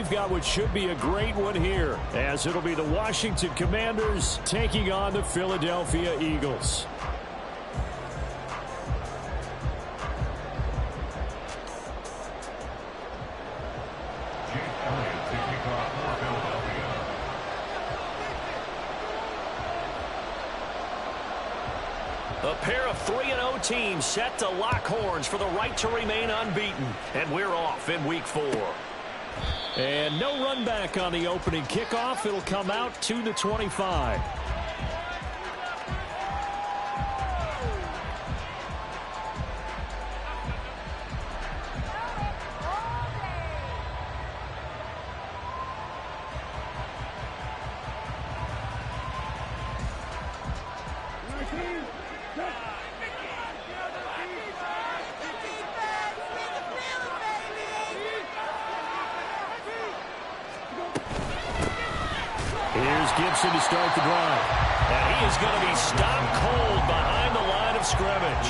we've got what should be a great one here, as it'll be the Washington Commanders taking on the Philadelphia Eagles. A pair of 3-0 teams set to lock horns for the right to remain unbeaten. And we're off in week 4. And no run back on the opening kickoff. It'll come out to the 25. Here's Gibson to start the drive. And he is going to be stopped cold behind the line of scrimmage.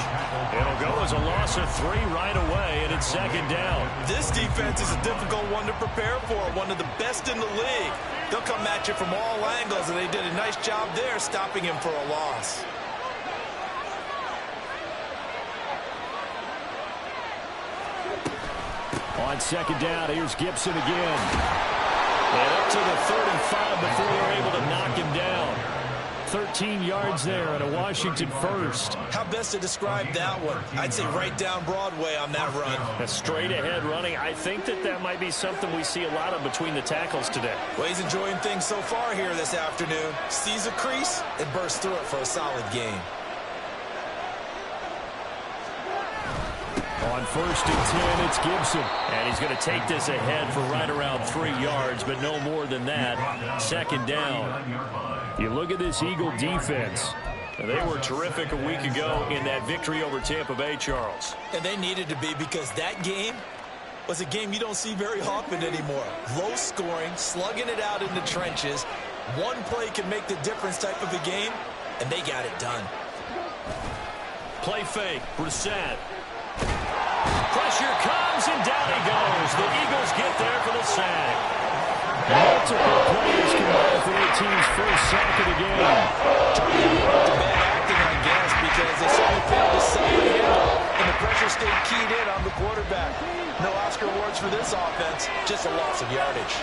It'll go as a loss of 3 right away, and it's 2nd down. This defense is a difficult one to prepare for, one of the best in the league. They'll come at you from all angles, and they did a nice job there stopping him for a loss. On 2nd down, here's Gibson again. And up to the 35 before they're able to knock him down. 13 yards there and a Washington first. How best to describe that one? I'd say right down Broadway on that run. A straight ahead running. I think that might be something we see a lot of between the tackles today. Well, he's enjoying things so far here this afternoon. Sees a crease and bursts through it for a solid gain. On 1st and 10, it's Gibson. And he's going to take this ahead for right around 3 yards, but no more than that. 2nd down. You look at this Eagle defense. They were terrific a week ago in that victory over Tampa Bay, Charles. And they needed to be, because that game was a game you don't see very often anymore. Low scoring, slugging it out in the trenches. One play can make the difference type of a game, and they got it done. Play fake, Brissett. Pressure comes, and down he goes. The Eagles get there for the sack. Multiple players combined for their team's first sack of the game. The bad acting, I guess, because they certainly failed to set the handle, and the pressure stayed keyed in on the quarterback. No Oscar awards for this offense, just a loss of yardage.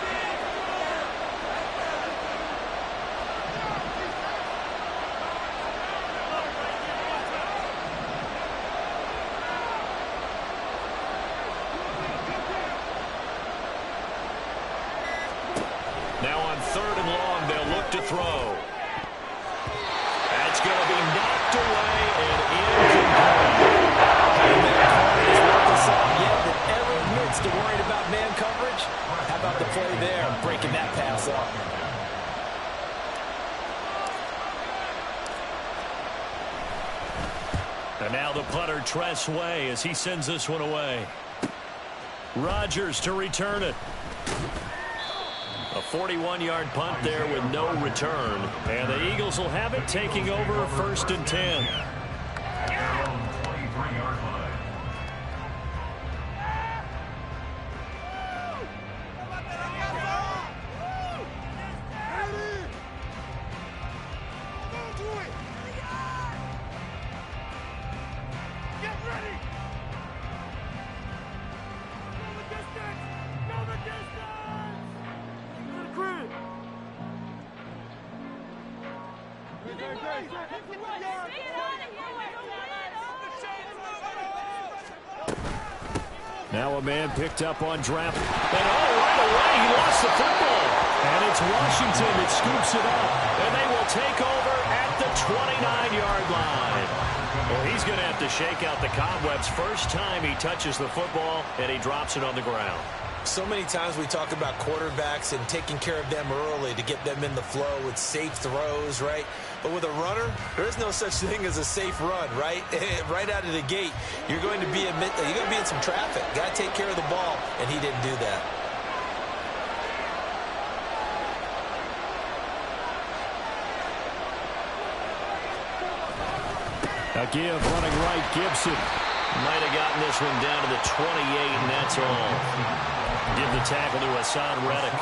Now on 3rd and long, they'll look to throw. That's going to be knocked away and incomplete. Is working something yet that ever admits to worrying about man coverage? How about the play there, breaking that pass up? And now the punter, Tress Way, as he sends this one away. Rodgers to return it. A 41-yard punt there with no return. And the Eagles will have it, taking over 1st and 10. Now a man picked up on draft. And right away, he lost the football. And it's Washington that scoops it up. And they will take over at the 29-yard line. Well, he's going to have to shake out the cobwebs first time he touches the football, and he drops it on the ground. So many times we talk about quarterbacks and taking care of them early to get them in the flow with safe throws, right? But with a runner, there is no such thing as a safe run, right? Right out of the gate, you're going to be in some traffic. Got to take care of the ball, and he didn't do that. A give running right, Gibson. Might have gotten this one down to the 28, and that's all. Give the tackle to Hassan Reddick.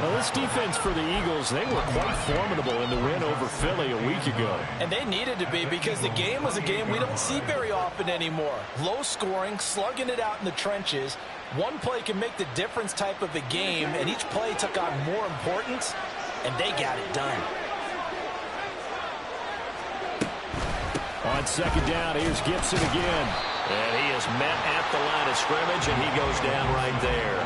Well, this defense for the Eagles, they were quite formidable in the win over Philly a week ago. And they needed to be, because the game was a game we don't see very often anymore. Low scoring, slugging it out in the trenches. One play can make the difference type of a game, and each play took on more importance, and they got it done. On second down, here's Gibson again. And he is met at the line of scrimmage, and he goes down right there.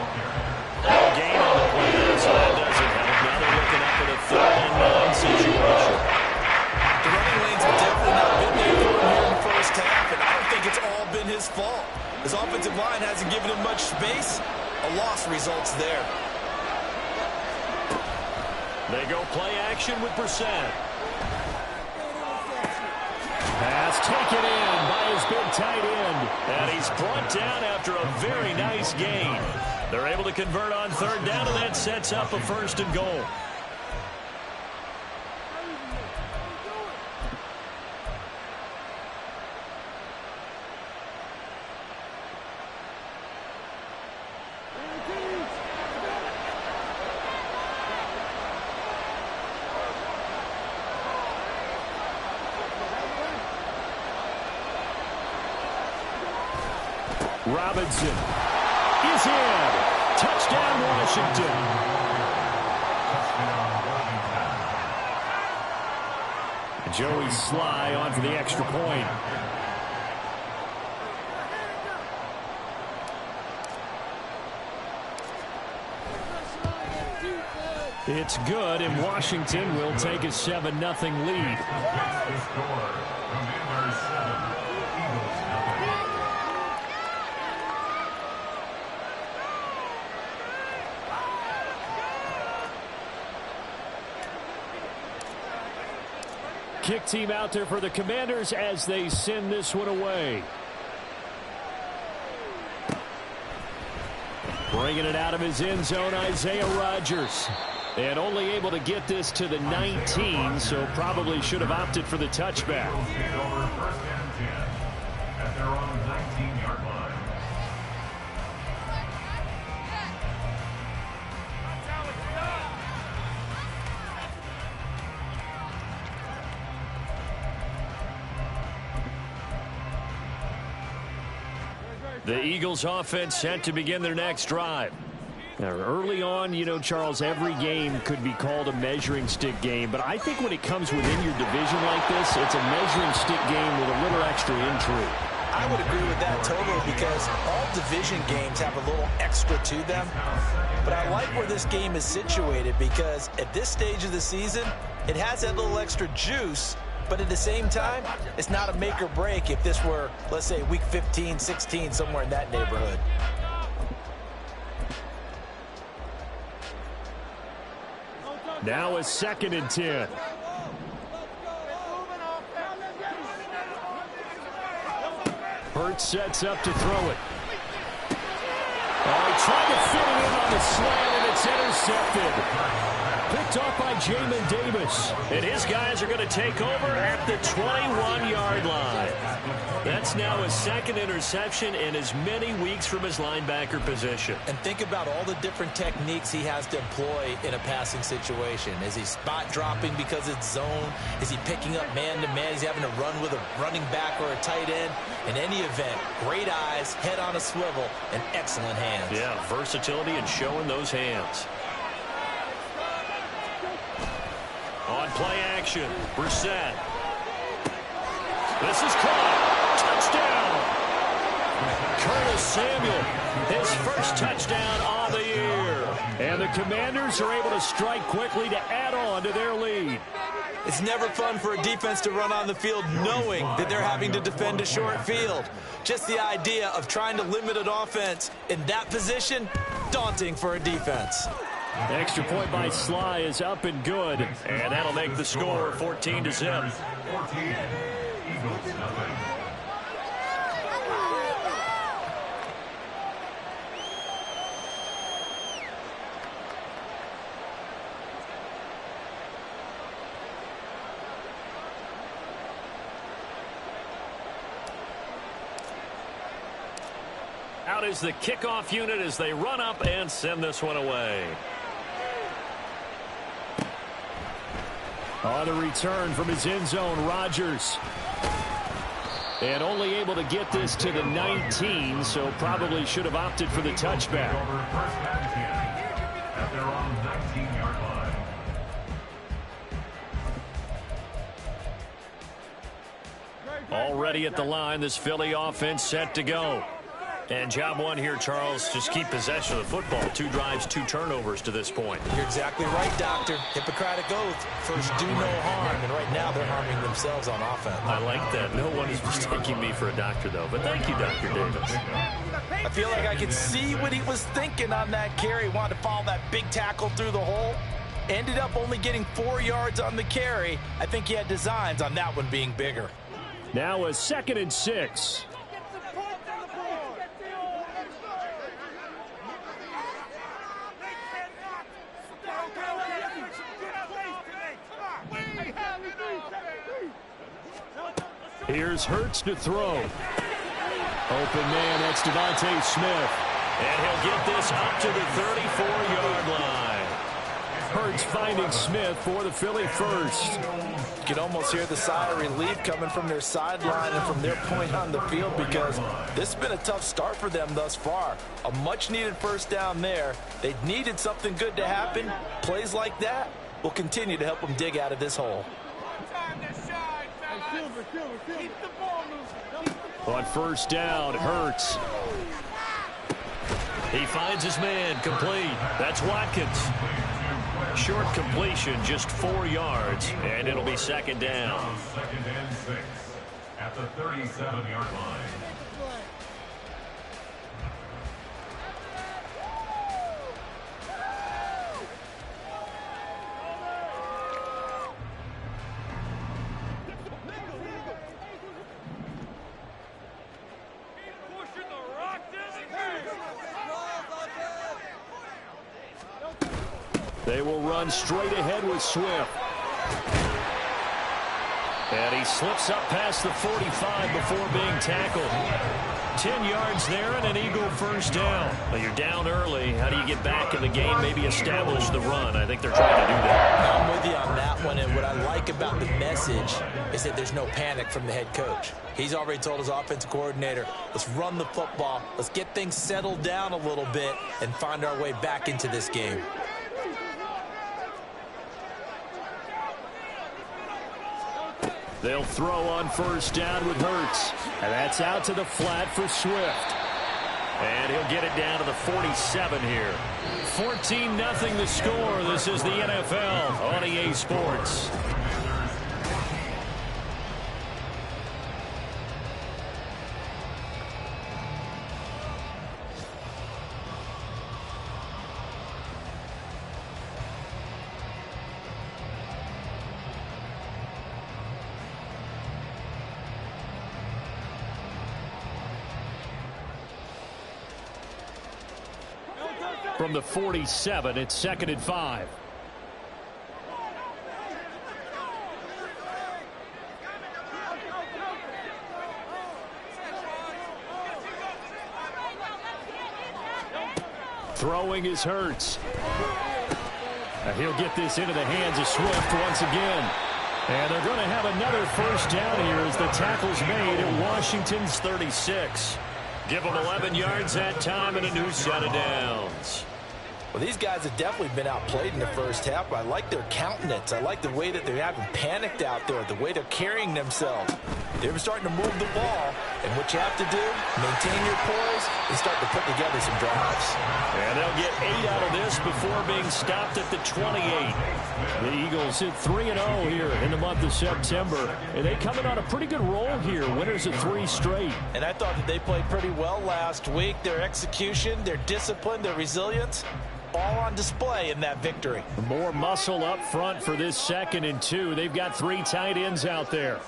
No gain on the play there, so that doesn't help. Now they're looking up at a 3rd and 9 situation. The running lanes have definitely not been there for him here in the first half, and I don't think it's all been his fault. His offensive line hasn't given him much space. A loss results there. They go play action with Brissett. Pass taken in by his big tight end. And he's brought down after a very nice gain. They're able to convert on 3rd down, and that sets up a 1st and goal. Robinson is in. Touchdown, Washington. Joey Sly on for the extra point. It's good, and Washington will take a 7-0 lead. Kick team out there for the Commanders as they send this one away. Bringing it out of his end zone, Isaiah Rodgers. And only able to get this to the 19, so probably should have opted for the touchback. At their own 19-yard line. The Eagles offense set to begin their next drive. Now, early on, you know, Charles, every game could be called a measuring stick game, but I think when it comes within your division like this, it's a measuring stick game with a little extra intrigue. I would agree with that totally, because all division games have a little extra to them. But I like where this game is situated, because at this stage of the season, it has that little extra juice. But at the same time, it's not a make or break if this were, let's say, week 15, 16, somewhere in that neighborhood. Now a 2nd and 10. Hurts sets up to throw it. Oh, he tried to fit it in on the slant, and it's intercepted. Picked off by Jamin Davis. And his guys are going to take over at the 21-yard line. That's now his 2nd interception in as many weeks from his linebacker position. And think about all the different techniques he has to employ in a passing situation. Is he spot dropping because it's zone? Is he picking up man-to-man? Is he having to run with a running back or a tight end? In any event, great eyes, head on a swivel, and excellent hands. Yeah, versatility and showing those hands. On play action, Brissett. This is caught. Touchdown. Curtis Samuel, his first touchdown on the year. And the Commanders are able to strike quickly to add on to their lead. It's never fun for a defense to run on the field knowing that they're having to defend a short field. Just the idea of trying to limit an offense in that position, daunting for a defense. Extra point by Sly is up and good. And that'll make the score 14-0. 14, Eagles nothing. Out is the kickoff unit as they run up and send this one away. On the return from his end zone, Rodgers. And only able to get this to the 19, so probably should have opted for the touchback. First and 10 at their own 19-yard line. Already at the line, this Philly offense set to go. And job one here, Charles, just keep possession of the football. 2 drives, 2 turnovers to this point. You're exactly right, Doctor. Hippocratic oath. First, do no harm. And right now, they're harming themselves on offense. I like that. No one is mistaking me for a doctor, though. But thank you, Dr. Davis. I feel like I could see what he was thinking on that carry. Wanted to follow that big tackle through the hole. Ended up only getting 4 yards on the carry. I think he had designs on that one being bigger. Now a 2nd and 6. Here's Hurts to throw. Open man, that's Devontae Smith. And he'll get this up to the 34-yard line. Hurts finding Smith for the Philly first. You can almost hear the sigh of relief coming from their sideline and from their point on the field, because this has been a tough start for them thus far. A much-needed first down there. They needed something good to happen. Plays like that will continue to help them dig out of this hole. On first down, Hurts. He finds his man, complete. That's Watkins. Short completion, just 4 yards, and it'll be 2nd down. 2nd and 6 at the 37-yard line. They will run straight ahead with Swift. And he slips up past the 45 before being tackled. 10 yards there and an Eagle first down. Well, you're down early. How do you get back in the game? Maybe establish the run. I think they're trying to do that. I'm with you on that one, and what I like about the message is that there's no panic from the head coach. He's already told his offensive coordinator, let's run the football, let's get things settled down a little bit and find our way back into this game. They'll throw on first down with Hurts. And that's out to the flat for Swift. And he'll get it down to the 47 here. 14-0 the score. This is the NFL on EA Sports. From the 47, it's 2nd and 5. Throwing is Hurts. He'll get this into the hands of Swift once again. And they're going to have another first down here as the tackle's made at Washington's 36. Give them 11 yards that time and a new set of downs. Well, these guys have definitely been outplayed in the first half. I like their countenance. I like the way that they haven't panicked out there, the way they're carrying themselves. They're starting to move the ball, and what you have to do, maintain your poise and start to put together some drives. And they'll get 8 out of this before being stopped at the 28. The Eagles hit 3-0 here in the month of September, and they come in on a pretty good roll here, winners of 3 straight. And I thought that they played pretty well last week. Their execution, their discipline, their resilience, all on display in that victory. More muscle up front for this 2nd and 2. They've got 3 tight ends out there.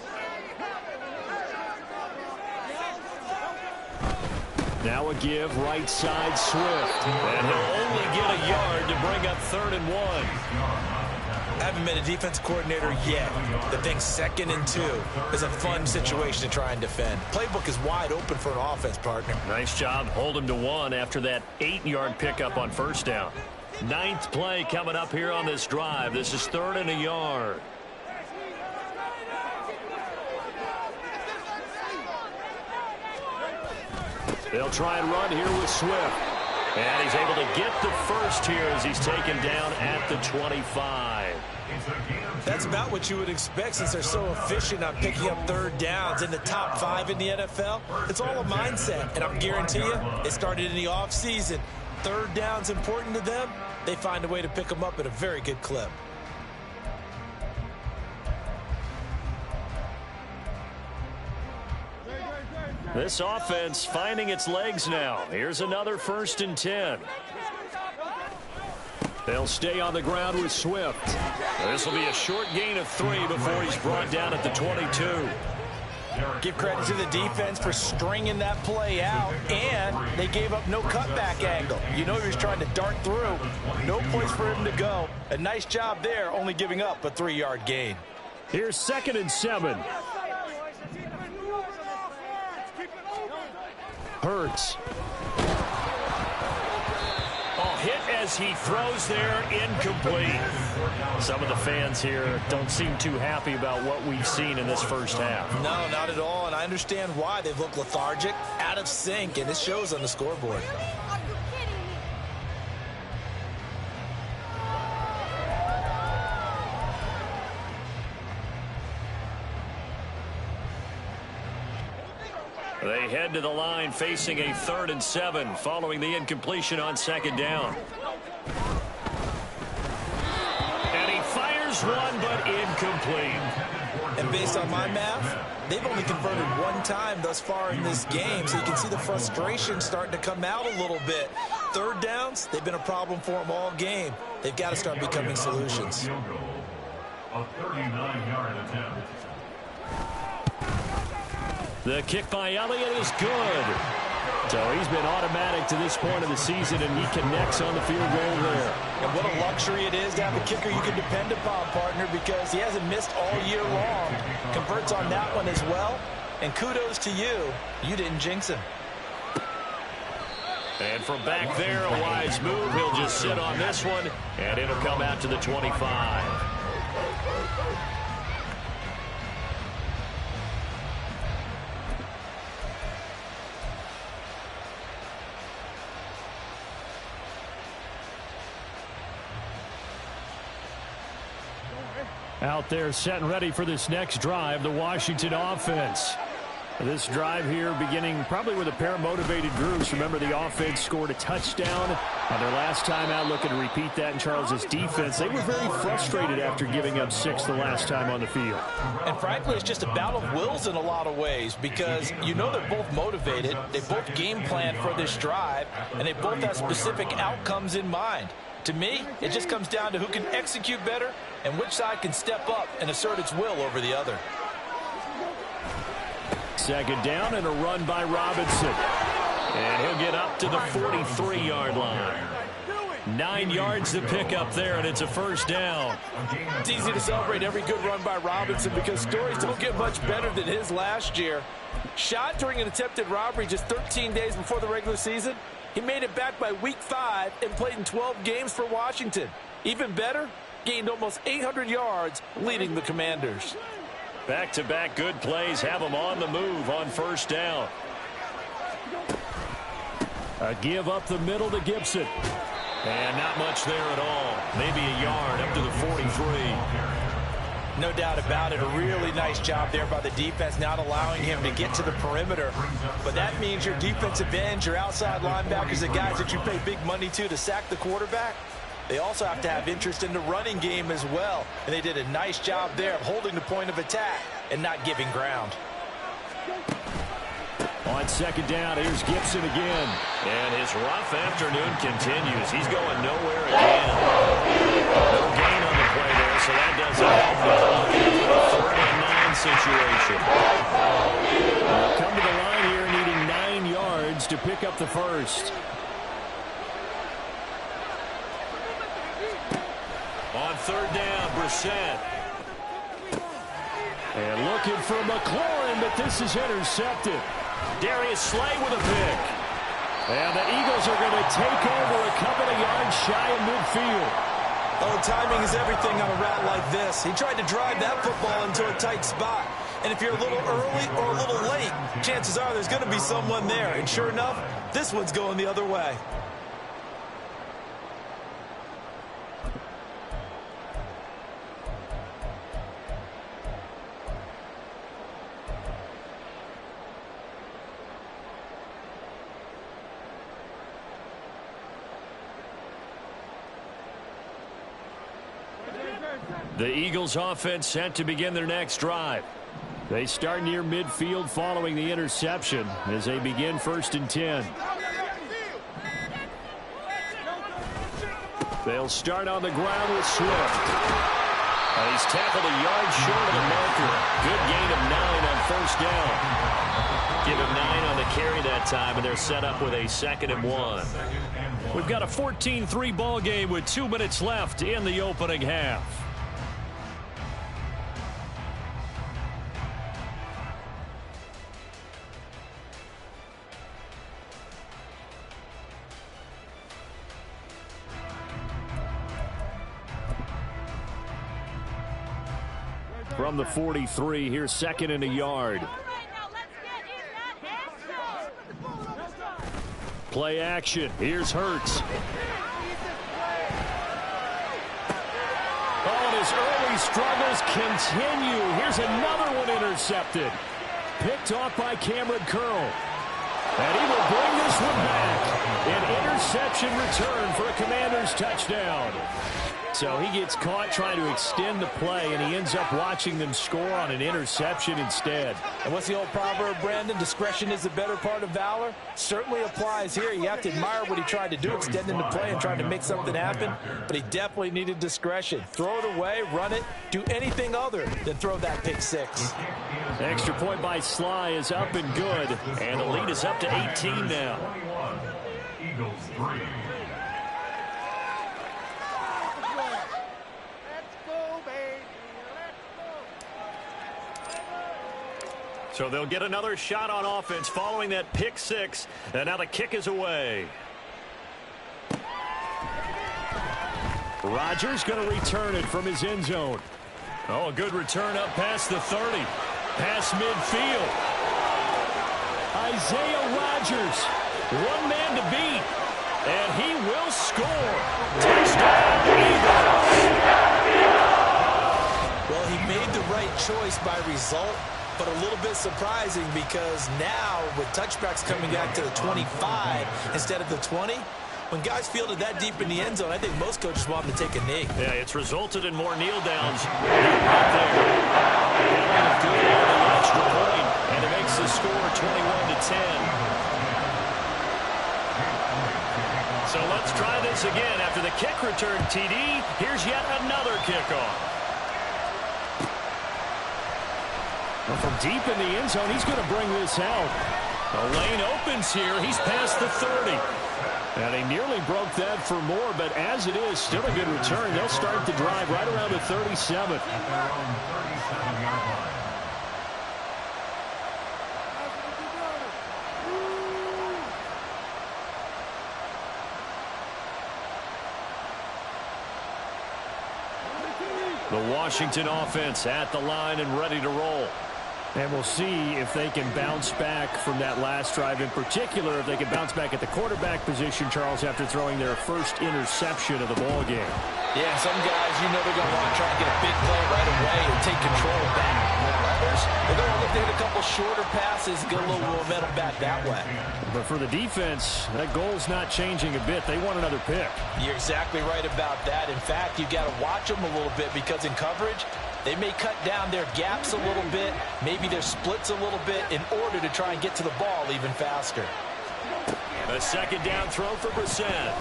Now a give, right side, Swift. And he'll only get a yard to bring up 3rd and 1. I haven't met a defense coordinator yet that thinks 2nd and 2 is a fun situation to try and defend. Playbook is wide open for an offense, partner. Nice job. Hold him to 1 after that 8-yard pickup on first down. 9th play coming up here on this drive. This is 3rd and a yard. They'll try and run here with Swift. And he's able to get the first here as he's taken down at the 25. That's about what you would expect since they're so efficient on picking up 3rd downs in the top 5 in the NFL. It's all a mindset, and I'm guarantee you it started in the offseason. 3rd down's important to them. They find a way to pick them up at a very good clip. This offense finding its legs now. Here's another 1st and 10. They'll stay on the ground with Swift. This will be a short gain of 3 before he's brought down at the 22. Give credit to the defense for stringing that play out, and they gave up no cutback angle. You know he was trying to dart through. No place for him to go. A nice job there, only giving up a 3-yard gain. Here's 2nd and 7. Hurts. Oh, hit as he throws there, incomplete. Some of the fans here don't seem too happy about what we've seen in this first half. No, not at all, and I understand why. They've looked lethargic, out of sync, and it shows on the scoreboard. They head to the line facing a 3rd and 7 following the incompletion on 2nd down. And he fires one, but incomplete. And based on my math, they've only converted 1 time thus far in this game, so you can see the frustration starting to come out a little bit. 3rd downs, they've been a problem for them all game. They've got to start becoming solutions. A 39-yard attempt. The kick by Elliott is good. So he's been automatic to this point of the season, and he connects on the field goal there. And what a luxury it is to have a kicker you can depend upon, partner, because he hasn't missed all year long. Converts on that one as well. And kudos to you. You didn't jinx him. And from back there, a wise move. He'll just sit on this one, and it'll come out to the 25. Out there set and ready for this next drive, the Washington offense. This drive here beginning probably with a pair of motivated groups. Remember, the offense scored a touchdown on their last time out, looking to repeat that in Charles's defense. They were very frustrated after giving up 6 the last time on the field. And frankly, it's just a battle of wills in a lot of ways, because you know they're both motivated, they both game plan for this drive, and they both have specific outcomes in mind. To me, it just comes down to who can execute better and which side can step up and assert its will over the other. 2nd down and a run by Robinson. And he'll get up to the 43-yard line. 9 yards to pick up there, and it's a 1st down. It's easy to celebrate every good run by Robinson because stories don't get much better than his last year. Shot during an attempted robbery just 13 days before the regular season. He made it back by week 5 and played in 12 games for Washington. Even better, gained almost 800 yards leading the Commanders. Back-to-back good plays have them on the move on 1st down. A give up the middle to Gibson. And not much there at all. Maybe a yard up to the 43. No doubt about it. A really nice job there by the defense, not allowing him to get to the perimeter. But that means your defensive ends, your outside linebackers, the guys that you pay big money to sack the quarterback, they also have to have interest in the running game as well. And they did a nice job there of holding the point of attack and not giving ground. On 2nd down, here's Gibson again. And his rough afternoon continues. He's going nowhere again. No gain on the play there, so that doesn't help the 3rd and 9 situation. They'll come to the line here needing 9 yards to pick up the 1st. On third down, Brissett. And looking for McLaurin, but this is intercepted. Darius Slay with a pick. And the Eagles are going to take over a couple of yards shy of midfield. Oh, timing is everything on a route like this. He tried to drive that football into a tight spot. And if you're a little early or a little late, chances are there's going to be someone there. And sure enough, this one's going the other way. The Eagles offense set to begin their next drive. They start near midfield following the interception as they begin 1st and 10. They'll start on the ground with Swift. He's tackled a yard short of the marker. Good gain of 9 on 1st down. Give him 9 on the carry that time, and they're set up with a 2nd and 1. We've got a 14-3 ball game with 2 minutes left in the opening half. From the 43, here's 2nd and a yard. Play action. Here's Hurts. Oh, and his early struggles continue. Here's another one intercepted. Picked off by Cameron Curl. And he will bring this one back. An interception return for a Commanders touchdown. So he gets caught trying to extend the play, and he ends up watching them score on an interception instead. And what's the old proverb, Brandon? Discretion is the better part of valor. Certainly applies here. You have to admire what he tried to do, extending the play and trying to make something happen. But he definitely needed discretion. Throw it away, run it, do anything other than throw that pick 6. Extra point by Sly is up and good. And the lead is up to 18 now. 21, Eagles 3. So they'll get another shot on offense following that pick 6. And now the kick is away. Rodgers going to return it from his end zone. Oh, a good return up past the 30. Past midfield. Isaiah Rodgers, one man to beat. And he will score. Touchdown, Eagles. Well, he made the right choice by result, but a little bit surprising because now with touchbacks coming back to the 25 instead of the 20, when guys fielded that deep in the end zone, I think most coaches want them to take a knee. Yeah, it's resulted in more kneel downs right there. Allen good on the extra point, and it makes the score 21-10. So let's try this again. After the kick return, TD, here's yet another kickoff. Well, from deep in the end zone, he's going to bring this out. The lane opens here. He's past the 30. And he nearly broke that for more, but as it is, still a good return. They'll start the drive right around the 37. At their own 37-yard line. The Washington offense at the line and ready to roll. And we'll see if they can bounce back from that last drive. In particular, if they can bounce back at the quarterback position, Charles, after throwing their first interception of the ball game. Yeah, some guys, you know they're going to want to try and get a big play right away and take control back. Others, they're going to look to hit a couple shorter passes and get a little momentum back that way. But for the defense, that goal's not changing a bit. They want another pick. You're exactly right about that. In fact, you've got to watch them a little bit because in coverage, they may cut down their gaps a little bit, maybe their splits a little bit in order to try and get to the ball even faster. A second down throw for Brissett.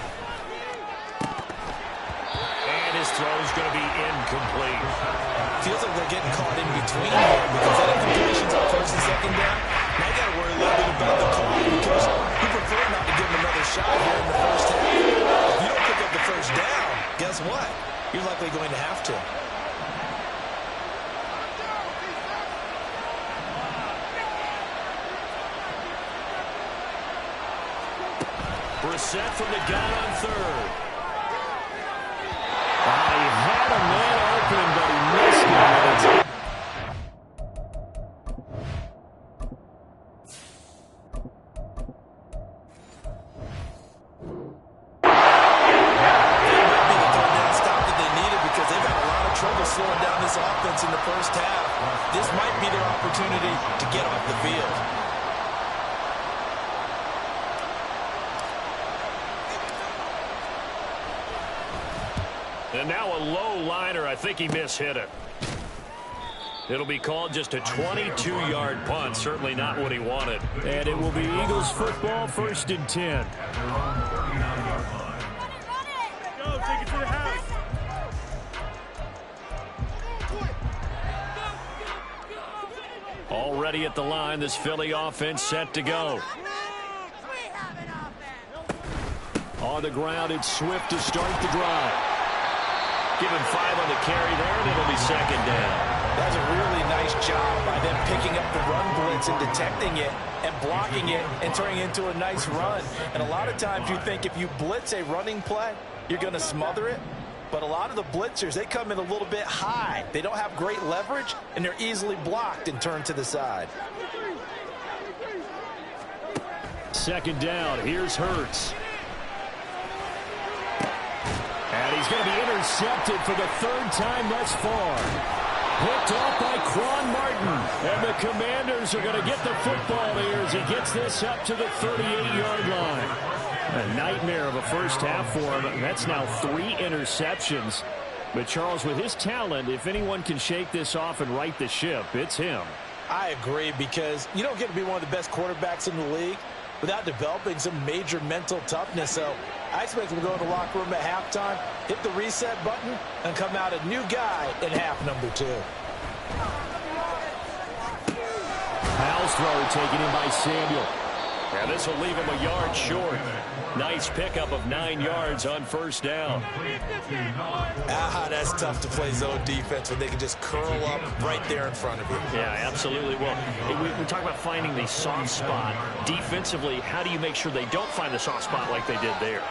And his throw is going to be incomplete. Feels like they're getting caught in between here because that incompletion's on 1st and 2nd down. Now you got to worry a little bit about the clock because we prefer not to give them another shot here in the first half. If you don't pick up the first down, guess what? you're likely going to have to. Brissett from the gun on third. He had a man open, but he missed it. Slowing down this offense in the first half. This might be their opportunity to get off the field. And now a low liner. I think he mishit it. It'll be called just a 22-yard punt. Certainly not what he wanted. And it will be Eagles football, 1st and 10. At their own 39-yard line. Go, take it to the house. Already at the line, this Philly offense set to go. On the ground, it's Swift to start the drive. Give him 5 on the carry there, and it'll be 2nd down. That's a really nice job by them picking up the run blitz and detecting it and blocking it and turning it into a nice run. And a lot of times you think if you blitz a running play, you're going to smother it. But a lot of the blitzers, they come in a little bit high. They don't have great leverage, and they're easily blocked and turned to the side. 2nd down. Here's Hurts. And he's going to be intercepted for the 3rd time thus far. Picked off by Quan Martin. And the Commanders are going to get the football here as he gets this up to the 38-yard line. A nightmare of a first half for him. That's now 3 interceptions. But, Charles, with his talent, if anyone can shake this off and right the ship, it's him. I agree, because you don't get to be one of the best quarterbacks in the league without developing some major mental toughness. So I expect him to go in the locker room at halftime, hit the reset button, and come out a new guy in half number 2. Howell's throw taken in by Samuel. And this will leave him a yard short. Nice pickup of 9 yards on 1st down. That's tough to play zone defense when they can just curl up right there in front of you. Yeah, absolutely. Well, we talk about finding the soft spot. Defensively, how do you make sure they don't find the soft spot like they did there?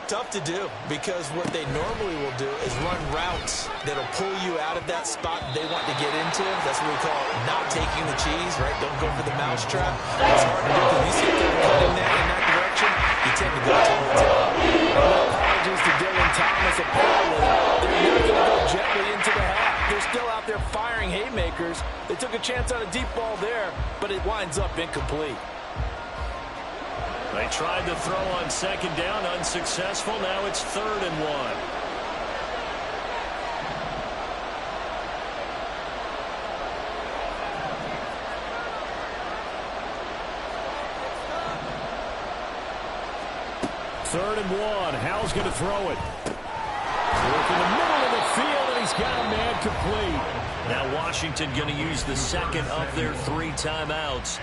Tough to do, because what they normally will do is run routes that'll pull you out of that spot they want to get into. That's what we call not taking the cheese, right? Don't go for the mousetrap. It's hard to do because you see them cutting that in that direction, you tend to go towards it. Apologies to Dylan Thomas. Apparently, they're not going to go gently into the half. They're still out there firing haymakers. They took a chance on a deep ball there, but it winds up incomplete. They tried to throw on 2nd down, unsuccessful. Now it's 3rd and 1. Third and 1. Howell's going to throw it. Work in the middle of the field, and he's got a man complete. Now Washington going to use the 2nd of their 3 timeouts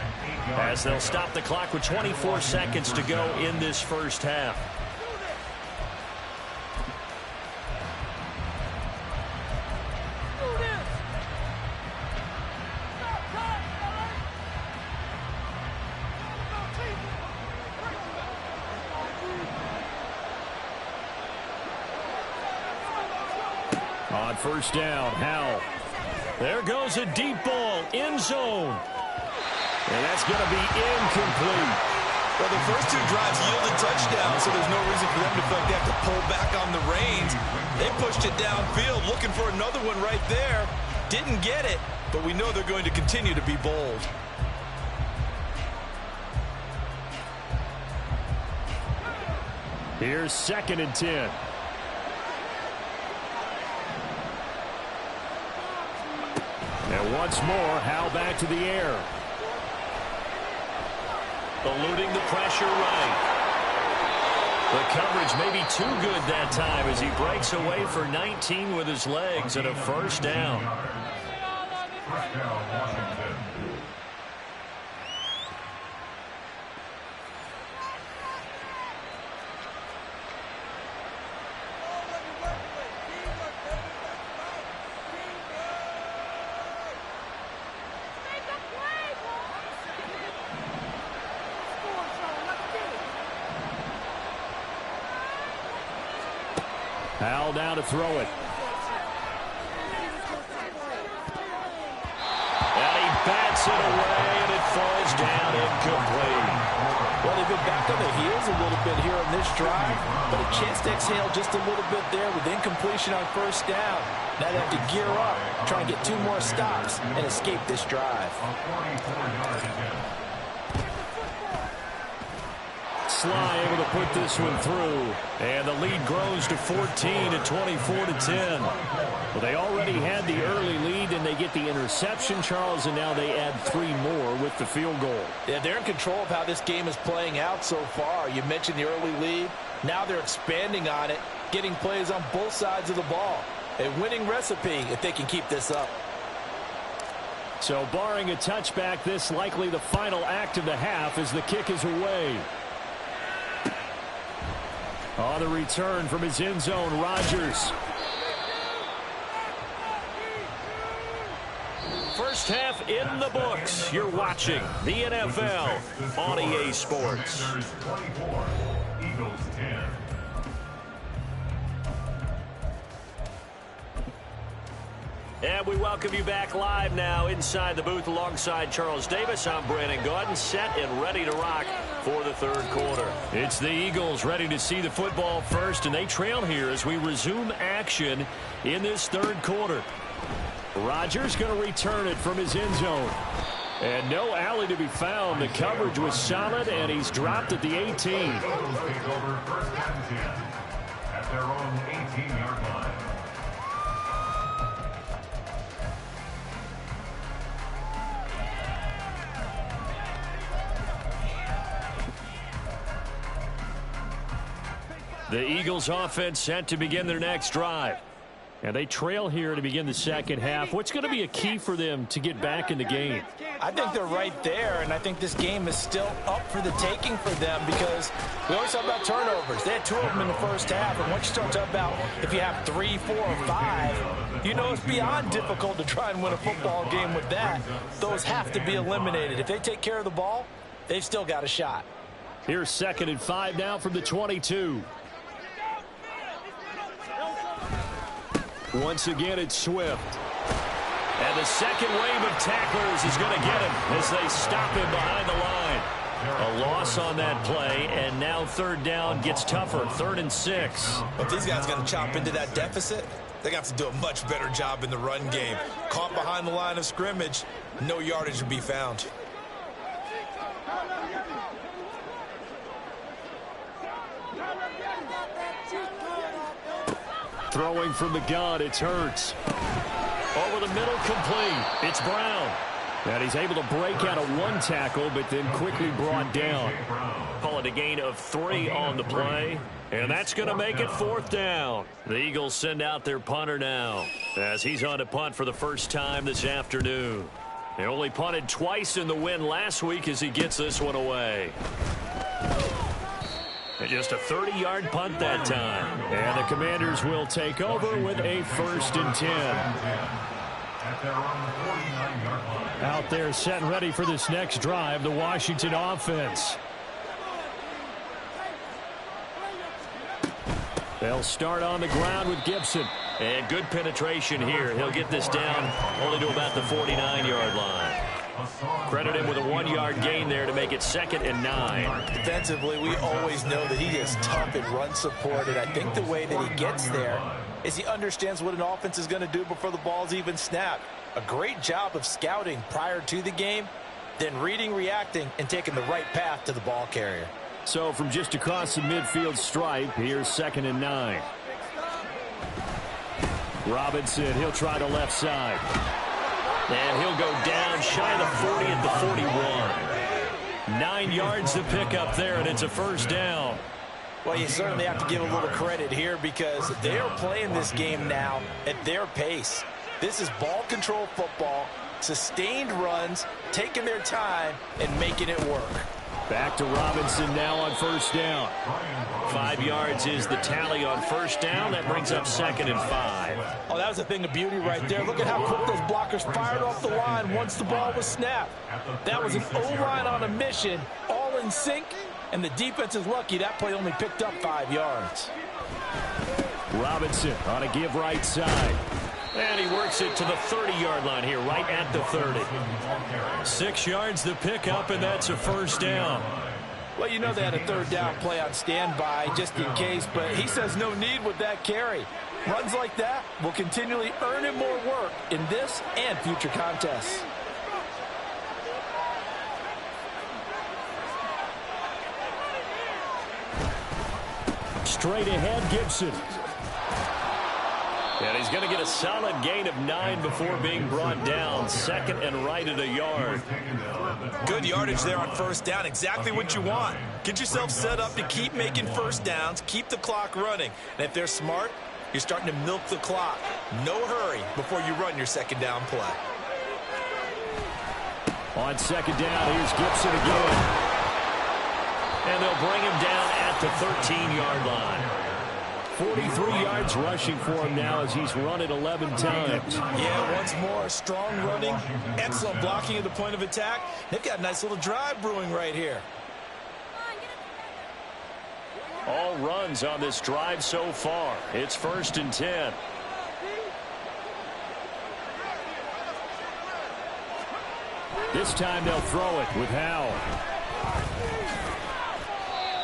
as they'll stop the clock with 24 seconds to go in this first half. On 1st down, Howell. There goes a deep ball, end zone. And that's going to be incomplete. Well, the first 2 drives yielded touchdowns, so there's no reason for them to feel like they have to pull back on the reins. They pushed it downfield, looking for another one right there. Didn't get it, but we know they're going to continue to be bold. Here's 2nd and 10. And once more, Howell back to the air. Eluding the pressure right. The coverage may be too good that time as he breaks away for 19 with his legs and a 1st down. 1st down, Washington. Howell now to throw it. And he bats it away, and it falls down incomplete. Well, they've been back on their heels a little bit here on this drive, but a chance to exhale just a little bit there with incompletion on first down. Now they have to gear up, try and get 2 more stops, and escape this drive. Sly able to put this one through. And the lead grows to 14 at 24-10. Well, they already had the early lead, and they get the interception, Charles, and now they add 3 more with the field goal. Yeah, they're in control of how this game is playing out so far. You mentioned the early lead. Now they're expanding on it, getting plays on both sides of the ball. A winning recipe if they can keep this up. So barring a touchback, this likely the final act of the half as the kick is away. On the return from his end zone, Rodgers. First half in the books. You're watching the NFL on EA Sports. Eagles 10. And we welcome you back live now inside the booth alongside Charles Davis. I'm Brandon Gaudin, set and ready to rock for the third quarter. It's the Eagles ready to see the football first, and they trail here as we resume action in this third quarter. Rodgers going to return it from his end zone. And no alley to be found. The coverage was solid, and he's dropped at the 18. Eagles take over first and 10 at their own 18-yard line. The Eagles offense set to begin their next drive. And they trail here to begin the second half. What's going to be a key for them to get back in the game? I think they're right there, and I think this game is still up for the taking for them because we always talk about turnovers. They had 2 of them in the first half, and once you start talking about if you have 3, 4, or 5, you know it's beyond difficult to try and win a football game with that. Those have to be eliminated. If they take care of the ball, they've still got a shot. Here's 2nd and 5 now from the 22. Once again, it's Swift. And the second wave of tacklers is going to get him as they stop him behind the line. A loss on that play, and now third down gets tougher. 3rd and 6. If these guys are going to chop into that deficit, they're going to have to do a much better job in the run game. Caught behind the line of scrimmage, no yardage to be found. Throwing from the gun, it's Hurts. Over the middle, complete. It's Brown. And he's able to break out of 1 tackle, but then quickly brought down. Call it a gain of 3 on the play. And that's going to make it 4th down. The Eagles send out their punter now as he's on to punt for the first time this afternoon. They only punted twice in the win last week as he gets this one away. And just a 30-yard punt that time. And the Commanders will take over with a 1st and 10. At their own 49-yard line. Out there set and ready for this next drive, the Washington offense. They'll start on the ground with Gibson. And good penetration here. He'll get this down only to about the 49-yard line. Credit him with a 1-yard gain there to make it 2nd and 9. Defensively, we always know that he is tough in run support, and I think the way that he gets there is he understands what an offense is going to do before the ball's even snapped. A great job of scouting prior to the game, then reading, reacting, and taking the right path to the ball carrier. So from just across the midfield stripe, here's 2nd and 9. Robinson, he'll try the left side. And he'll go down shy of the 40 at the 41. 9 yards to pick up there, and it's a 1st down. Well, you certainly have to give a little credit here because they are playing this game now at their pace. This is ball control football, sustained runs, taking their time, and making it work. Back to Robinson now on 1st down. 5 yards is the tally on 1st down. That brings up 2nd and 5. Oh, that was a thing of beauty right there. Look at how quick those blockers fired off the line once the ball was snapped. That was an O-line on a mission, all in sync, and the defense is lucky that play only picked up 5 yards. Robinson on a give right side. And he works it to the 30-yard line here, right at the 30. 6 yards the pickup, and that's a first down. Well, you know they had a third down play on standby just in case, but he says no need with that carry. Runs like that will continually earn him more work in this and future contests. Straight ahead, Gibson. And he's going to get a solid gain of 9 before being brought down. Second and right at a yard. Good yardage there on first down. Exactly what you want. Get yourself set up to keep making first downs, keep the clock running. And if they're smart, you're starting to milk the clock. No hurry before you run your second down play. On second down, here's Gibson again. And they'll bring him down at the 13-yard line. 43 yards rushing for him now as he's run it 11 times. Yeah, once more, strong running, excellent blocking at the point of attack. They've got a nice little drive brewing right here. All runs on this drive so far. It's 1st and 10. This time they'll throw it with Howell.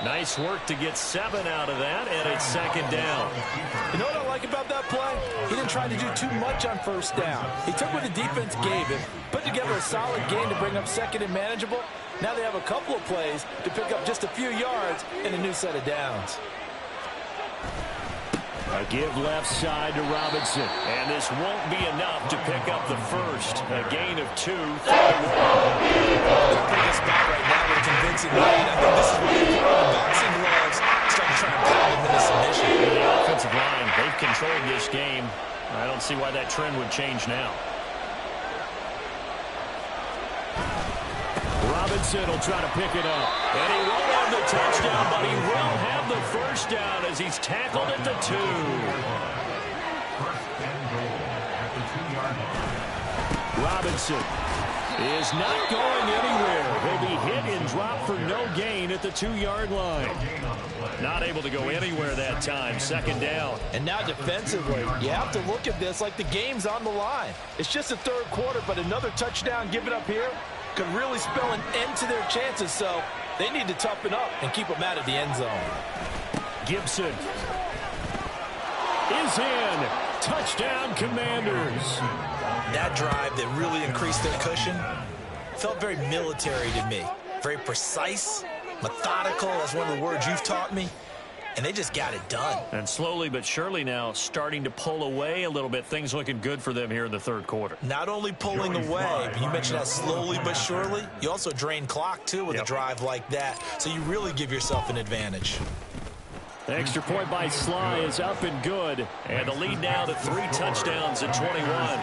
Nice work to get 7 out of that, and it's second down. You know what I like about that play? He didn't try to do too much on first down. He took what the defense gave him, put together a solid gain to bring up second and manageable. Now they have a couple of plays to pick up just a few yards and a new set of downs. A give left side to Robinson. And this won't be enough to pick up the first. A gain of 2. They're putting a spot right now with a convincing lead. I think this is where they put the boxing gloves, start to try to pound them into submission. The offensive line, they've controlled this game. I don't see why that trend would change now. Robinson will try to pick it up. And he won't have the touchdown, but he will have the first down as he's tackled at the 2. Robinson is not going anywhere. He'll be hit and dropped for no gain at the 2-yard line. Not able to go anywhere that time. Second down. And now defensively, you have to look at this like the game's on the line. It's just the third quarter, but another touchdown given up here could really spell an end to their chances, so they need to toughen up and keep them out of the end zone. Gibson is in. Touchdown, Commanders. That drive that really increased their cushion felt very military to me. Very precise, methodical, that's one of the words you've taught me. And they just got it done. And slowly but surely now starting to pull away a little bit. Things looking good for them here in the third quarter. Not only pulling away, but you mentioned that slowly but surely. You also drain clock, too, with a drive like that. So you really give yourself an advantage. The extra point by Sly is up and good. And the lead now to 3 touchdowns at 21.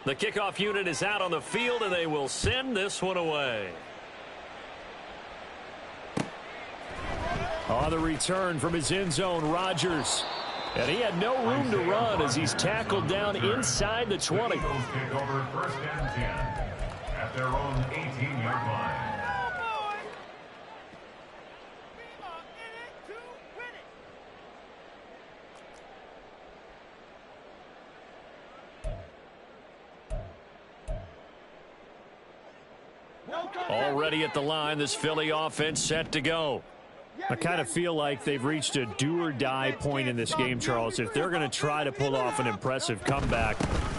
The kickoff unit is out on the field, and they will send this one away. On the return from his end zone, Rodgers. And he had no room to run as he's tackled down inside the 20. Eagles kick over 1st and 10 at their own 18-yard line. Already at the line, this Philly offense set to go. I kind of feel like they've reached a do-or-die point in this game, Charles. If they're going to try to pull off an impressive comeback,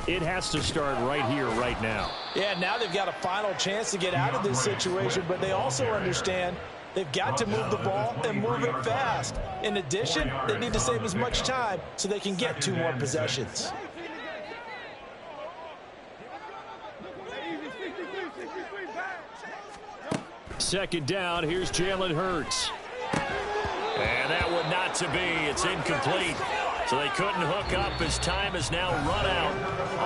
it has to start right here, right now. Yeah, now they've got a final chance to get out of this situation, but they also understand they've got to move the ball and move it fast. In addition, they need to save as much time so they can get 2 more possessions. Second down, here's Jalen Hurts. And that one not to be. It's incomplete. So they couldn't hook up as time has now run out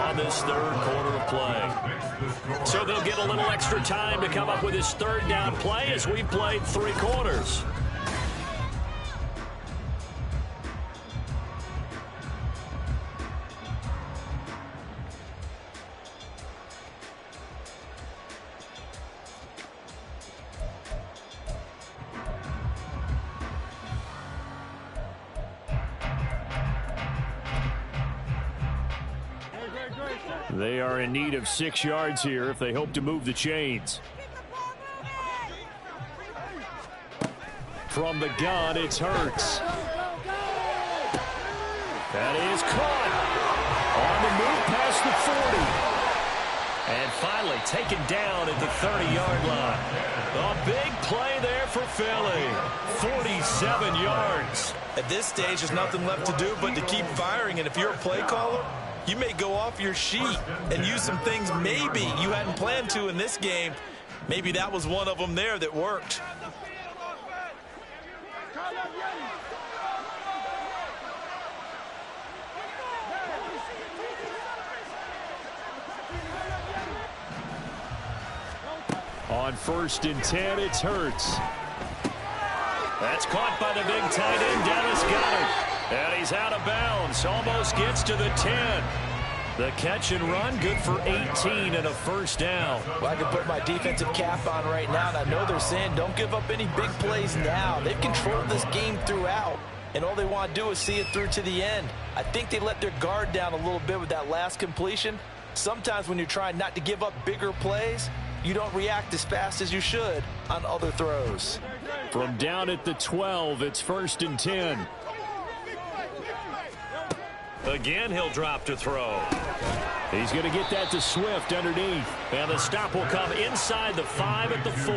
on this third quarter of play. So they'll get a little extra time to come up with his third down play as we've played 3 quarters. They are in need of 6 yards here if they hope to move the chains. From the gun, it's Hurts. That is caught. On the move past the 40. And finally taken down at the 30-yard line. A big play there for Philly. 47 yards. At this stage, there's nothing left to do but to keep firing. And if you're a play caller, you may go off your sheet and use some things maybe you hadn't planned to in this game. Maybe that was one of them there that worked. On 1st and 10, it's Hurts. That's caught by the big tight end, Dallas Goedert. And he's out of bounds. Almost gets to the 10. The catch and run, good for 18 and a first down. Well, I can put my defensive cap on right now, and I know they're saying don't give up any big plays now. They've controlled this game throughout, and all they want to do is see it through to the end. I think they let their guard down a little bit with that last completion. Sometimes when you're trying not to give up bigger plays, you don't react as fast as you should on other throws. From down at the 12, it's 1st and 10. Again, he'll drop to throw. He's going to get that to Swift underneath. And the stop will come inside the 5 at the 4.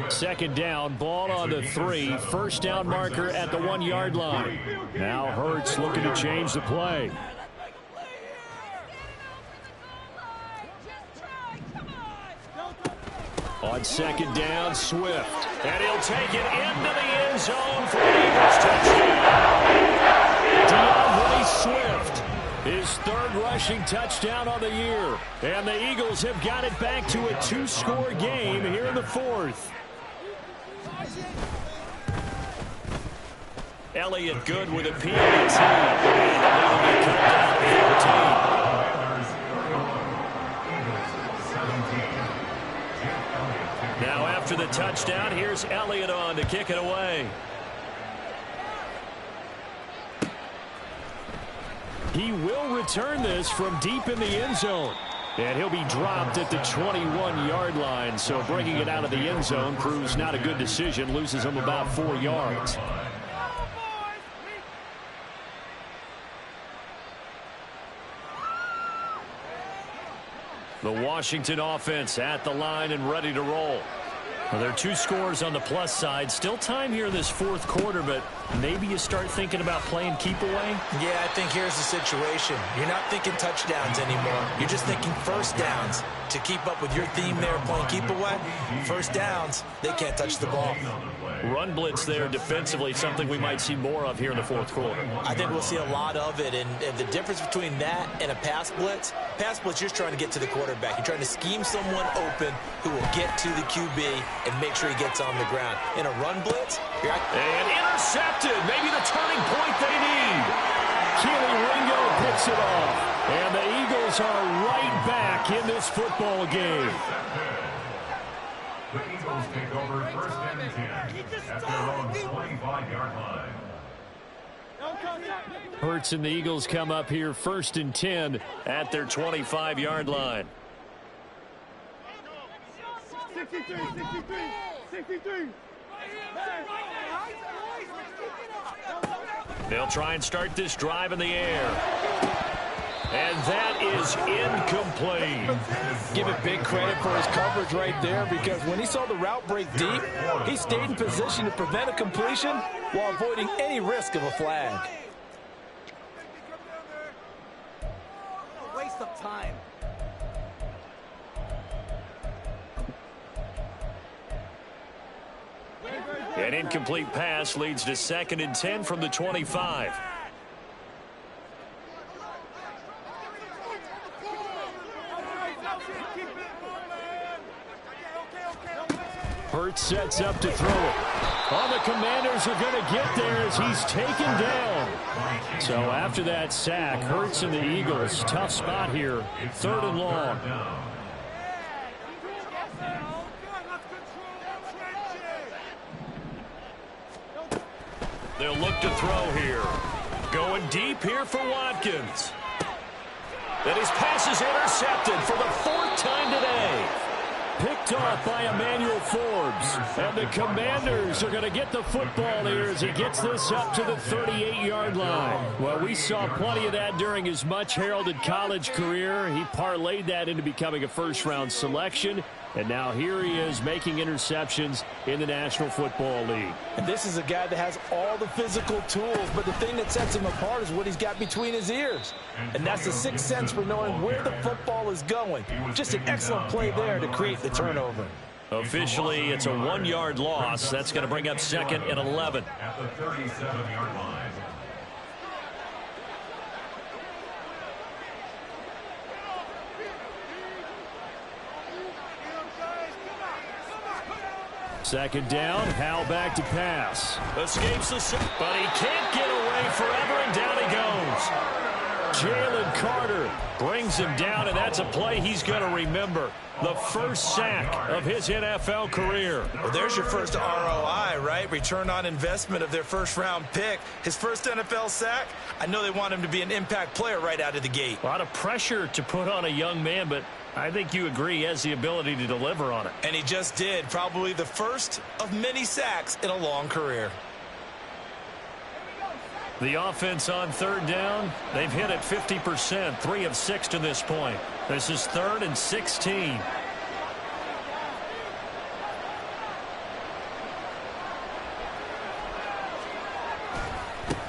2nd down, ball on the 3. 1st down marker at the 1-yard line. Now Hurts looking to change the play. On 2nd down, Swift. And he'll take it into the end zone for an Eagles touchdown. DeAndre Swift, his 3rd rushing touchdown on the year. And the Eagles have got it back to a 2-score game here in the 4th. Elliott good with a PAT. And it'll be cut down to 14. Now after the touchdown, here's Elliott on to kick it away. He will return this from deep in the end zone. And he'll be dropped at the 21-yard line. So bringing it out of the end zone proves not a good decision. Loses him about 4 yards. The Washington offense at the line and ready to roll. Well, there are 2 scores on the plus side. Still time here in this 4th quarter, but maybe you start thinking about playing keep away. Yeah, I think here's the situation. You're not thinking touchdowns anymore. You're just thinking first downs. To keep up with your theme there, playing keep away, first downs, they can't touch the ball. Run blitz there defensively, something we might see more of here in the 4th quarter. I think we'll see a lot of it, and the difference between that and a pass blitz, you're just trying to get to the quarterback. You're trying to scheme someone open who will get to the QB and make sure he gets on the ground. In a run blitz, and intercepted, maybe the turning point they need. Keely Ringo picks it off. And the Eagles are right back in this football game. The Eagles take over 1st and 10 at their own 25-yard line. Hurts and the Eagles come up here 1st and 10 at their 25-yard line. 63, 63. They'll try and start this drive in the air. And that is incomplete. Give it big credit for his coverage right there, because when he saw the route break deep, he stayed in position to prevent a completion while avoiding any risk of a flag. Waste of time. An incomplete pass leads to 2nd and 10 from the 25. Hurts sets up to throw it. All the Commanders are going to get there as he's taken down. So after that sack, Hurts and the Eagles, tough spot here, 3rd and long. They'll look to throw here. Going deep here for Watkins. And his pass is intercepted for the 4th time today. Picked off by Emmanuel Forbes. And the Commanders are going to get the football here as he gets this up to the 38-yard line. Well, we saw plenty of that during his much-heralded college career. He parlayed that into becoming a first-round selection. And now here he is making interceptions in the National Football League. And this is a guy that has all the physical tools, but the thing that sets him apart is what he's got between his ears. And that's the sixth sense for knowing where the football is going. Just an excellent play there to create the turnover. Officially, it's a 1-yard loss. That's going to bring up 2nd and 11. At the 37-yard line. Second down, Howell back to pass. Escapes the sack, but he can't get away forever, and down he goes. Jalen Carter brings him down, and that's a play he's going to remember. The first sack of his NFL career. Well, there's your first ROI, right? Return on investment of their first-round pick. His first NFL sack, I know they want him to be an impact player right out of the gate. A lot of pressure to put on a young man, but I think you agree he has the ability to deliver on it. And he just did. Probably the first of many sacks in a long career. The offense on 3rd down, they've hit it 50%, 3 of 6 to this point. This is 3rd and 16.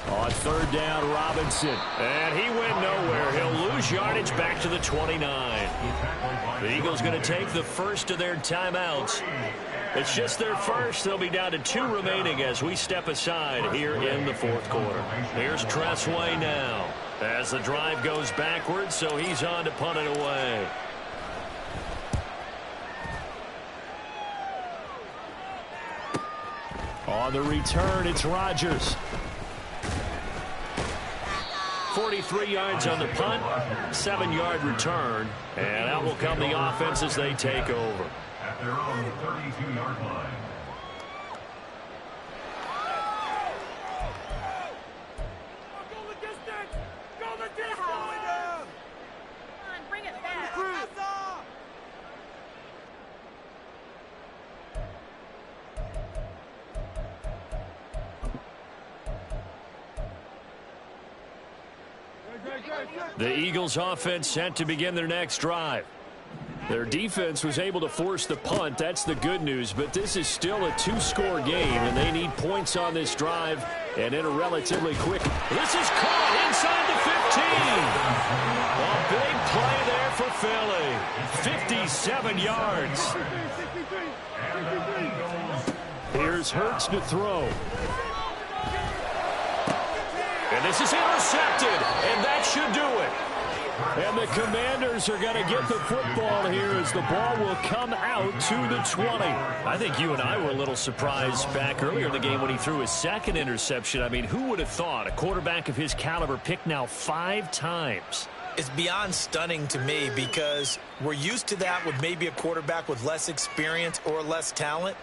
On 3rd down, Robinson. And he went nowhere. He'll lose yardage back to the 29. The Eagles going to take the first of their timeouts. It's just their first. They'll be down to 2 remaining as we step aside here in the 4th quarter. Here's Tressway now as the drive goes backwards, so he's on to punt it away. On the return, it's Rodgers. 43 yards on the punt, 7-yard return, and out will come the offense as they take over. At their own 32-yard line. Go the distance! Go the distance! Come on, bring it back. The Eagles offense set to begin their next drive. Their defense was able to force the punt. That's the good news, but this is still a 2-score game, and they need points on this drive and in a relatively quick. This is caught inside the 15. A big play there for Philly. 57 yards. 63. Here's Hurts to throw. And this is intercepted, and that should do it. And the Commanders are going to get the football here as the ball will come out to the 20. I think you and I were a little surprised back earlier in the game when he threw his 2nd interception. I mean, who would have thought a quarterback of his caliber picked now 5 times? It's beyond stunning to me because we're used to that with maybe a quarterback with less experience or less talent.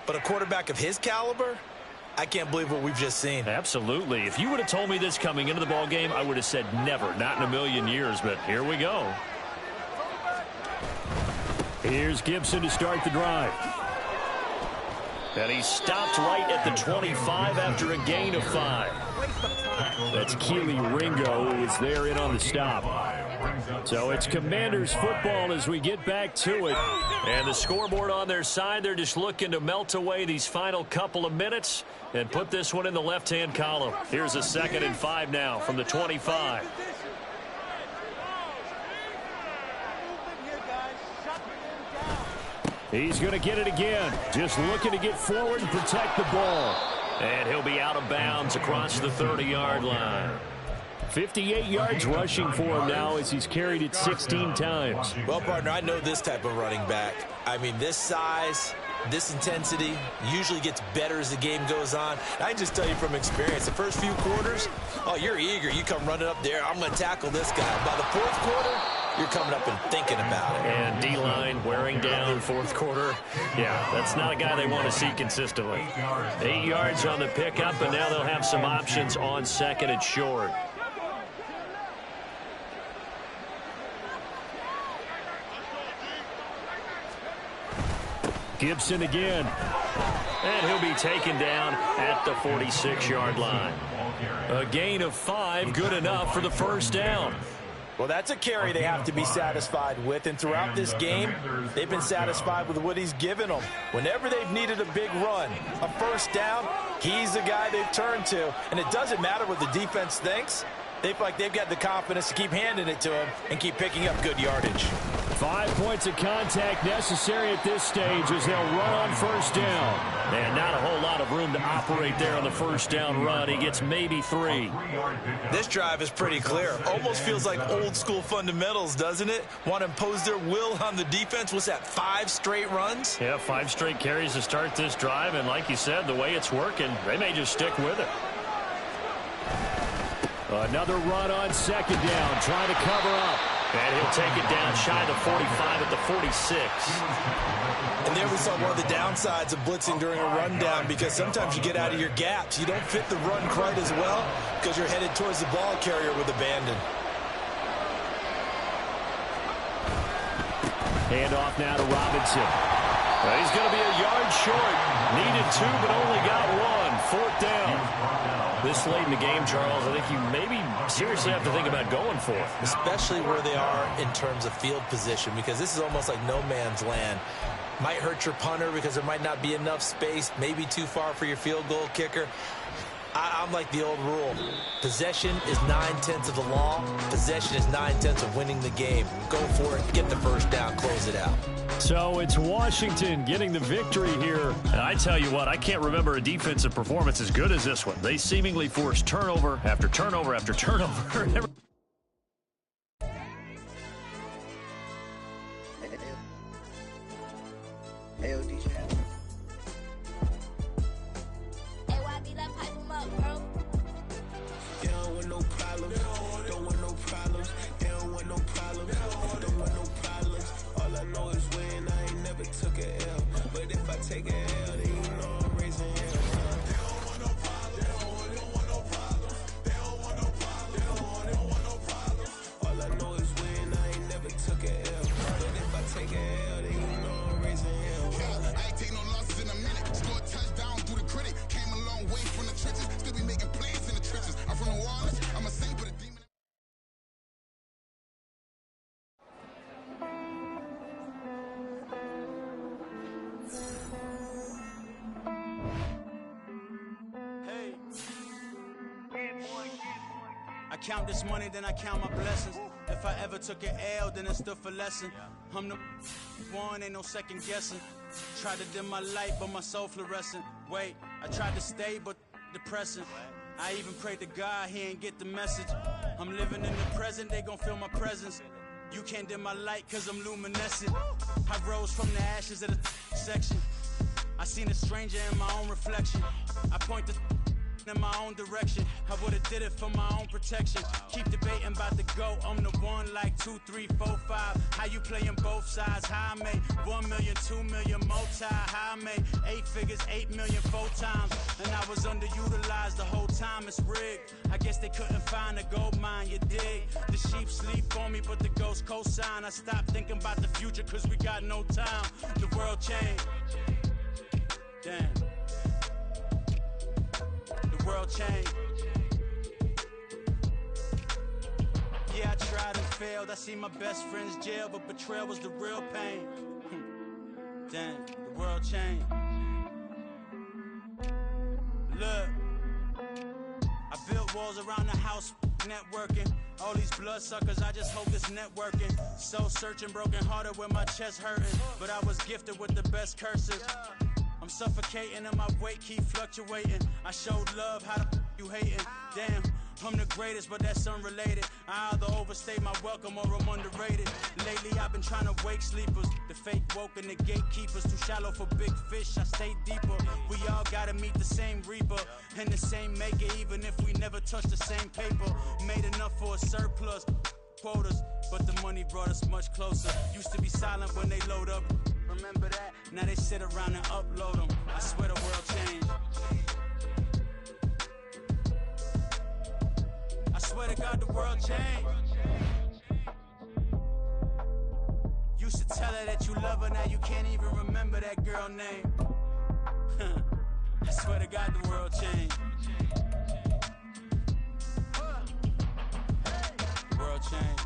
But a quarterback of his caliber, I can't believe what we've just seen. Absolutely. If you would have told me this coming into the ball game, I would have said never, not in a million years, but here we go. Here's Gibson to start the drive. And he stopped right at the 25 after a gain of 5. That's Keely Ringo who is there in on the stop. So it's Commanders football as we get back to it. And the scoreboard on their side, they're just looking to melt away these final couple of minutes and put this one in the left-hand column. Here's a 2nd and 5 now from the 25. He's going to get it again. Just looking to get forward and protect the ball. And he'll be out of bounds across the 30-yard line. 58 yards rushing for him now as he's carried it 16 times. Well, partner, I know this type of running back. I mean, this size, This intensity usually gets better as the game goes on. I can just tell you from experience, the first few quarters, oh, you're eager. You come running up there, I'm going to tackle this guy. By the fourth quarter, you're coming up and thinking about it. And D-line wearing down fourth quarter. Yeah, that's not a guy they want to see consistently. 8 yards on the pickup, and now they'll have some options on second and short. Gibson again. And he'll be taken down at the 46-yard line. A gain of 5, good enough for the first down. Well, that's a carry they have to be satisfied with, and throughout this game, they've been satisfied with what he's given them. Whenever they've needed a big run, a first down, he's the guy they've turned to. And it doesn't matter what the defense thinks. They feel like they've got the confidence to keep handing it to him and keep picking up good yardage. 5 points of contact necessary at this stage as they'll run on first down. And not a whole lot of room to operate there on the first down run. He gets maybe 3. This drive is pretty clear. Almost feels like old school fundamentals, doesn't it? Want to impose their will on the defense. What's that, 5 straight runs? Yeah, 5 straight carries to start this drive. And like you said, the way it's working, they may just stick with it. Another run on second down, trying to cover up. And he'll take it down shy of the 45 at the 46. And there we saw one of the downsides of blitzing during a rundown, because sometimes you get out of your gaps. You don't fit the run quite as well because you're headed towards the ball carrier with abandon. Hand off now to Robinson. Well, he's going to be a yard short. Needed 2, but only got 1. 4th down. This late in the game, Charles, I think you maybe seriously have to think about going for it. Especially where they are in terms of field position, because this is almost like no man's land. Might hurt your punter because there might not be enough space, maybe too far for your field goal kicker. I'm like the old rule. Possession is 9/10 of the law. Possession is 9/10 of winning the game. Go for it, get the first down, close it out. So it's Washington getting the victory here. And I tell you what, I can't remember a defensive performance as good as this one. They seemingly forced turnover after turnover after turnover. Count this money, then I count my blessings. If I ever took an L, then it stood for lesson. I'm the one, ain't no second guessing. Tried to dim my light, but my soul fluorescent. Wait, I tried to stay, but depressing. I even prayed to God, he ain't get the message. I'm living in the present, they gon' feel my presence. You can't dim my light, cause I'm luminescent. I rose from the ashes of the section. I seen a stranger in my own reflection. I point the in my own direction. I would've did it for my own protection. Keep debating about the GOAT. I'm the one like 2, 3, 4, 5. How you playing both sides? How I made 1 million, 2 million, multi. How I made 8 figures, 8 million 4 times. And I was underutilized the whole time. It's rigged. I guess they couldn't find a gold mine, you dig? The sheep sleep on me, but the ghost cosign. I stopped thinking about the future cause we got no time. The world changed. Damn. The world changed. Yeah, I tried and failed. I see my best friends jail, but betrayal was the real pain. Damn, the world changed. Look, I built walls around the house, networking. All these bloodsuckers, I just hope this networking. Soul searching, broken hearted with my chest hurting. But I was gifted with the best cursive. I'm suffocating and my weight keep fluctuating. I showed love, how the you hating? Damn, I'm the greatest, but that's unrelated. I either overstay my welcome or I'm underrated. Lately, I've been trying to wake sleepers. The fake woke and the gatekeepers. Too shallow for big fish, I stay deeper. We all gotta meet the same reaper and the same maker, even if we never touch the same paper. Made enough for a surplus quotas, but the money brought us much closer. Used to be silent when they load up. Remember that? Now they sit around and upload them. I swear the world changed. I swear to God, the world changed. Used to tell her that you love her, now you can't even remember that girl name. I swear to God, the world changed. The world changed.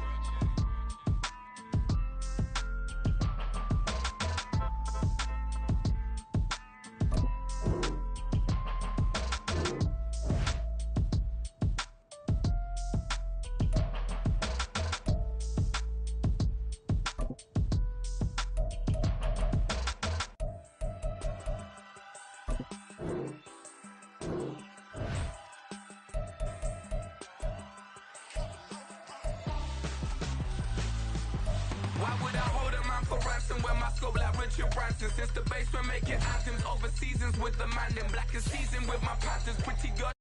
Why would I hold a man for ransom when my scope like Richard Branson? Since the basement making anthems over seasons with the man, then black is seasoned with my patterns. Pretty girl